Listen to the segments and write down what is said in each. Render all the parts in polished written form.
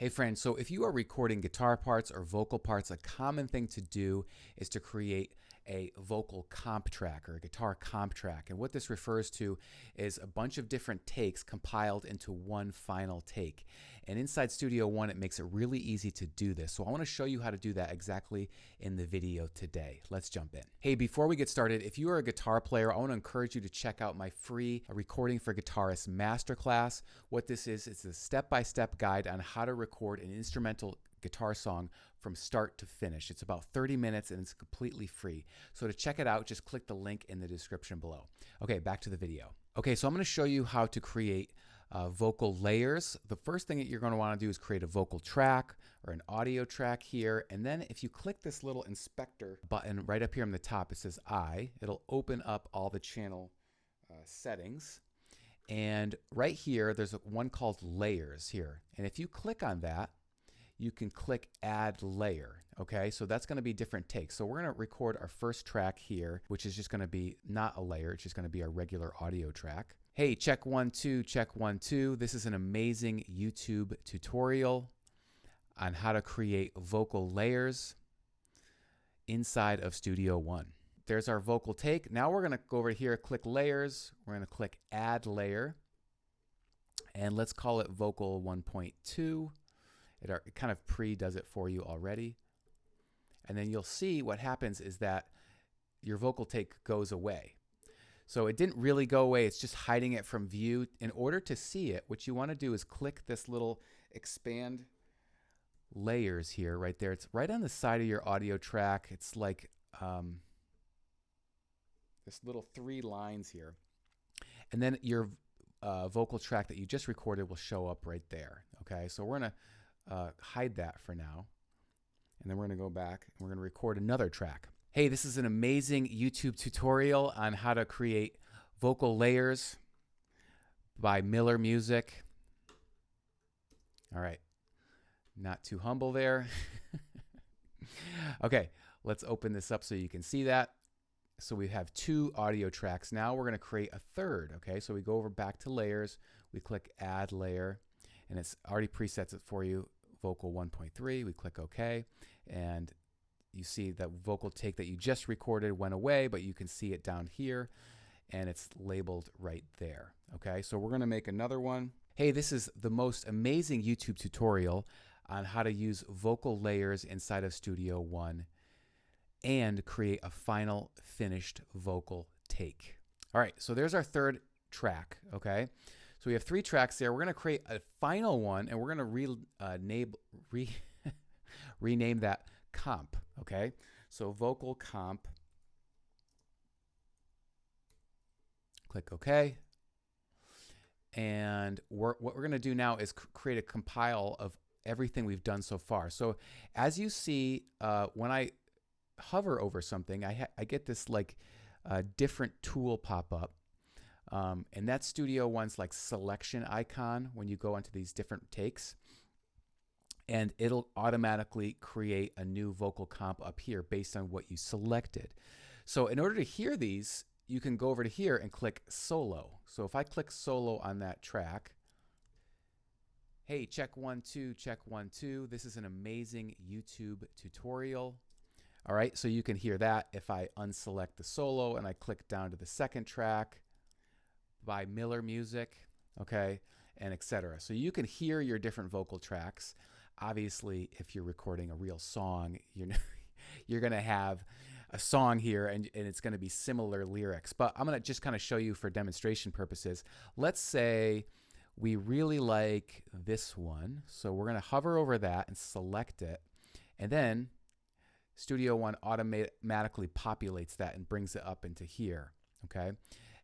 Hey friends, so if you are recording guitar parts or vocal parts, a common thing to do is to create a vocal comp track or a guitar comp track. And what this refers to is a bunch of different takes compiled into one final take. And inside Studio One, it makes it really easy to do this. So I want to show you how to do that exactly in the video today. Let's jump in. Hey, before we get started, if you are a guitar player, I want to encourage you to check out my free Recording for Guitarists Masterclass. What this is, it's a step-by-step guide on how to record an instrumental guitar song from start to finish. It's about 30 minutes and it's completely free. So to check it out, just click the link in the description below. Okay, back to the video. Okay, so I'm going to show you how to create vocal layers. The first thing that you're going to want to do is create a vocal track or an audio track here. And then if you click this little inspector button right up here on the top, it says it'll open up all the channel settings. And right here, there's one called layers here. And if you click on that, you can click add layer. Okay, so that's going to be different takes. So we're going to record our first track here, which is just going to be not a layer. It's just going to be our regular audio track. Hey, check 1 2, check 1 2. This is an amazing YouTube tutorial on how to create vocal layers inside of Studio One. There's our vocal take. Now we're going to go over here, click layers. We're going to click add layer. And let's call it vocal 1.2. It kind of pre-does it for you already. And then you'll see what happens is that your vocal take goes away. So it didn't really go away. It's just hiding it from view. In order to see it, what you want to do is click this little expand layers here right there. It's right on the side of your audio track. It's like this little 3 lines here. And then your vocal track that you just recorded will show up right there. Okay, so we're going to hide that for now. And then we're going to go back and we're going to record another track. Hey, this is an amazing YouTube tutorial on how to create vocal layers by Miller Music. All right, not too humble there. Okay, let's open this up so you can see that. So we have 2 audio tracks. Now we're going to create a third. Okay, so we go over back to layers. We click add layer, and it's already presets it for you. Vocal 1.3. We click OK, and you see that vocal take that you just recorded went away, but you can see it down here, and it's labeled right there. Okay, so we're going to make another one. Hey, this is the most amazing YouTube tutorial on how to use vocal layers inside of Studio One and create a final finished vocal take. All right, so there's our third track. Okay, so we have 3 tracks there. We're going to create a final one, and we're going to rename that comp. Okay, so vocal comp. Click OK. And what we're going to do now is create a compile of everything we've done so far. So as you see, when I hover over something, I get this like different tool pop up. And that's Studio One's like selection icon when you go into these different takes. And it'll automatically create a new vocal comp up here based on what you selected. So in order to hear these, you can go over to here and click solo. So if I click solo on that track, hey, check 1 2, check 1 2. This is an amazing YouTube tutorial. All right, so you can hear that if I unselect the solo and I click down to the second track by Miller Music, okay, and etc. So you can hear your different vocal tracks. Obviously, if you're recording a real song, you're going to have a song here and it's going to be similar lyrics. But I'm going to just kind of show you for demonstration purposes. Let's say we really like this one. So we're going to hover over that and select it. And then Studio One automatically populates that and brings it up into here. Okay.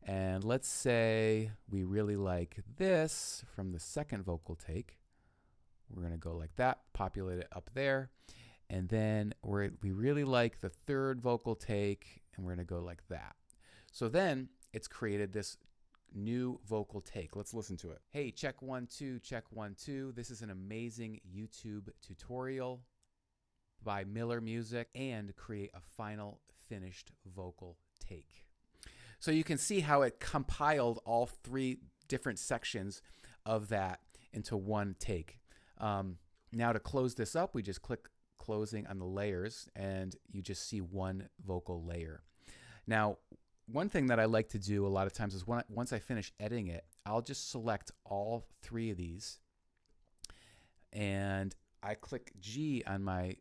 And let's say we really like this from the second vocal take. We're going to go like that, populate it up there. And then we really like the third vocal take, and we're going to go like that. So then it's created this new vocal take. Let's listen to it. Hey, check 1 2, check 1 2. This is an amazing YouTube tutorial by Miller Music and create a final finished vocal take. So you can see how it compiled all 3 different sections of that into one take. Now to close this up, we just click closing on the layers and you just see one vocal layer. Now, one thing that I like to do a lot of times is once I finish editing it, I'll just select all 3 of these and I click G on my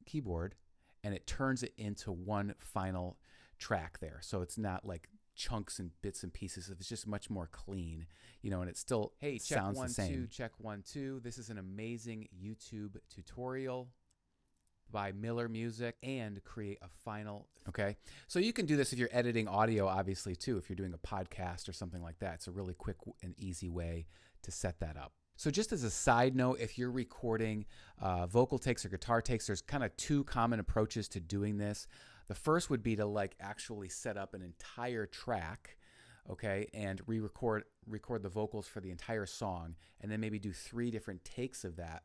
keyboard and it turns it into one final track there. So it's not like chunks and bits and pieces. It's just much more clean, and it still sounds the same. Check 1 2. This is an amazing YouTube tutorial by Miller Music and create a final. Okay, so you can do this if you're editing audio, obviously too. If you're doing a podcast or something like that, it's a really quick and easy way to set that up. So just as a side note, if you're recording vocal takes or guitar takes, there's kind of 2 common approaches to doing this. The first would be to actually set up an entire track, okay, and record the vocals for the entire song, and then maybe do 3 different takes of that.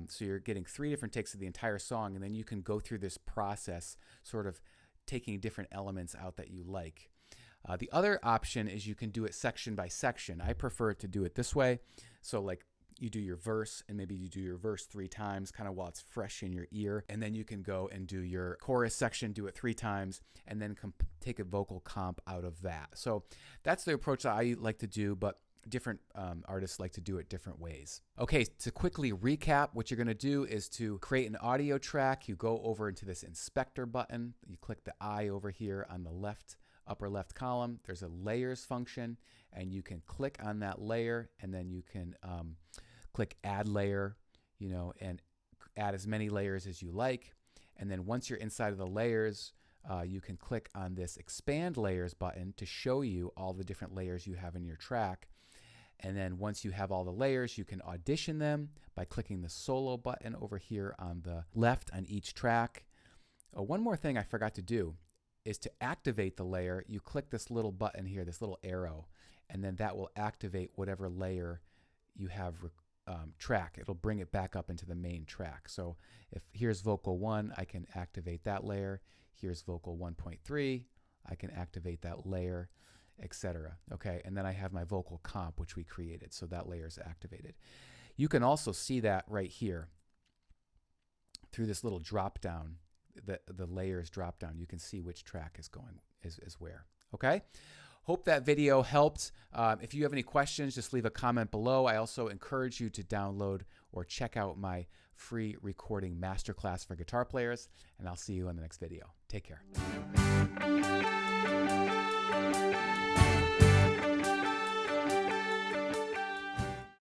So you're getting 3 different takes of the entire song, and then you can go through this process, sort of taking different elements out that you like. The other option is you can do it section by section. I prefer to do it this way. So you do your verse, and maybe you do your verse 3 times, kind of while it's fresh in your ear, and then you can go and do your chorus section, do it 3 times, and then take a vocal comp out of that. So that's the approach that I like to do, but different artists like to do it different ways. Okay, to quickly recap, what you're going to do is to create an audio track. You go over into this inspector button. You click the eye over here on the upper left column. There's a layers function, and you can click on that layer, and then you can click add layer, and add as many layers as you like. And then once you're inside of the layers, you can click on this expand layers button to show you all the different layers you have in your track. And then once you have all the layers, you can audition them by clicking the solo button over here on the left on each track. One more thing I forgot to do is to activate the layer. You click this little button here, this little arrow, and then that will activate whatever layer you have track. It'll bring it back up into the main track. So if here's vocal 1, I can activate that layer. Here's vocal 1.3, I can activate that layer, etc. Okay, and then I have my vocal comp, which we created, so that layer is activated. You can also see that right here through this little drop down, the layers drop down. You can see which track is where. Okay. Hope that video helped. If you have any questions, just leave a comment below. I also encourage you to download or check out my free recording masterclass for guitar players, and I'll see you in the next video. Take care.